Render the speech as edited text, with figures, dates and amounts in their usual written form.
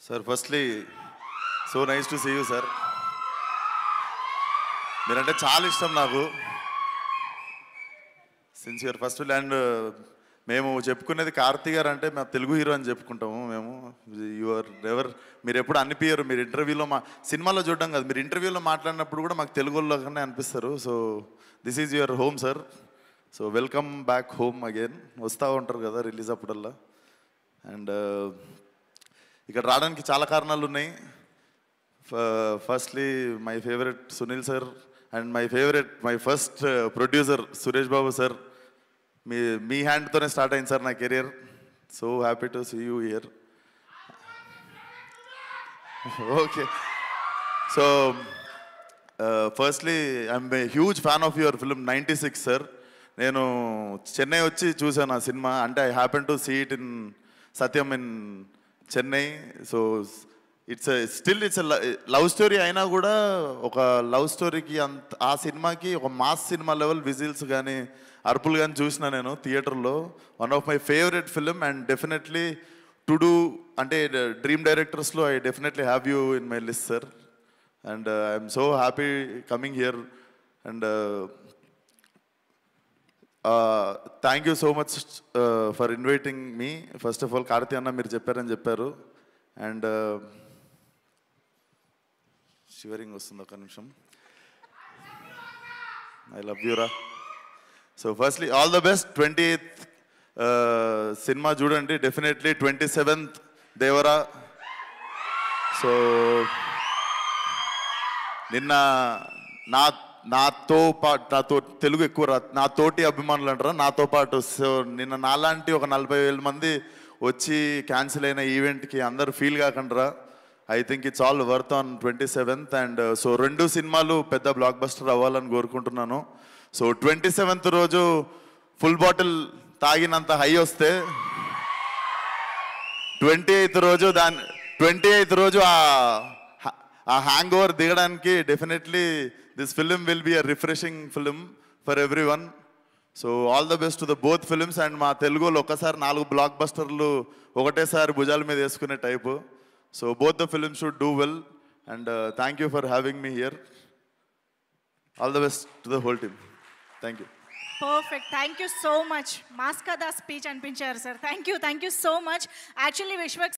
Sir, firstly, so nice to see you, sir. మీరంటే చాలా ఇష్టం నాకు. సిన్స్ యువర్ ఫస్ట్ ల్యాండ్ మేము చెప్పుకునేది కార్తీ గారు అంటే మేము తెలుగు హీరో అని చెప్పుకుంటాము మేము. యువర్ ఎవర్ మీరు ఎప్పుడు అనిపించరు. మీరు ఇంటర్వ్యూలో సినిమాలో చూడడం కాదు, మీరు ఇంటర్వ్యూలో మాట్లాడినప్పుడు కూడా మాకు తెలుగులోనే అనిపిస్తారు. So this is your home sir. So welcome back home again. వస్తూ ఉంటారు కదా రిలీజ్ అప్పుడల్లా. అండ్ ఇక్కడ రావడానికి చాలా కారణాలు ఉన్నాయి. Firstly my favourite Sunil sir and my first producer Suresh Babu sir. మీ హ్యాండ్తోనే స్టార్ట్ అయింది సార్ నా career. So happy to see you here. Okay, so firstly I'm a huge fan of your film 96 sir. నేను చెన్నై వచ్చి చూసాను ఆ సినిమా. అంటే I happen to see it in Sathyam in Chennai. So it's love story అయినా కూడా ఒక లవ్ స్టోరీకి ఆ సినిమాకి ఒక మాస్ సినిమా లెవెల్ విజిల్స్ కానీ అరుపులు కానీ చూసిన నేను థియేటర్లో. One of my favourite film and definitely to do అంటే డ్రీమ్ డైరెక్టర్స్లో I definitely have you in my list sir. And I'm so happy coming here. And thank you so much for inviting me. First of all Karthi అన్న మీరు చెప్పారని చెప్పారు. And shivering వస్తుంది, ఒక నిమిషం. I love you రా. So firstly all the best. 28th cinema చూడండి definitely. 27th Devara. So నిన్న నాతో తెలుగు ఎక్కువ నా తోటి అభిమానులు అంటారా, నాతో పాటు. సో నిన్న నాలాంటి ఒక 40,000 మంది వచ్చి క్యాన్సిల్ అయిన ఈవెంట్కి అందరు ఫీల్ కాకుండా I think it's all worth on 27th. And so 2 సినిమాలు పెద్ద బ్లాక్ బస్టర్ అవ్వాలని కోరుకుంటున్నాను. సో 27th రోజు ఫుల్ బాటిల్ తాగినంత హై వస్తే 28th రోజు ఆ హ్యాంగ్ ఓవర్ దిగడానికి definitely this film will be a refreshing film for every one. So all the best to the both films. And మా తెలుగులో ఒక్కసారి 4 బ్లాక్ బస్టర్లు ఒకటేసారి భుజాల మీద వేసుకునే type. So both the films should do well. And thank you for having me here. All the best to the whole team. Thank you. Perfect. Thank you so much. మాస్కా దా speech అనిపించారు sir. Thank you so much. Actually Vishwak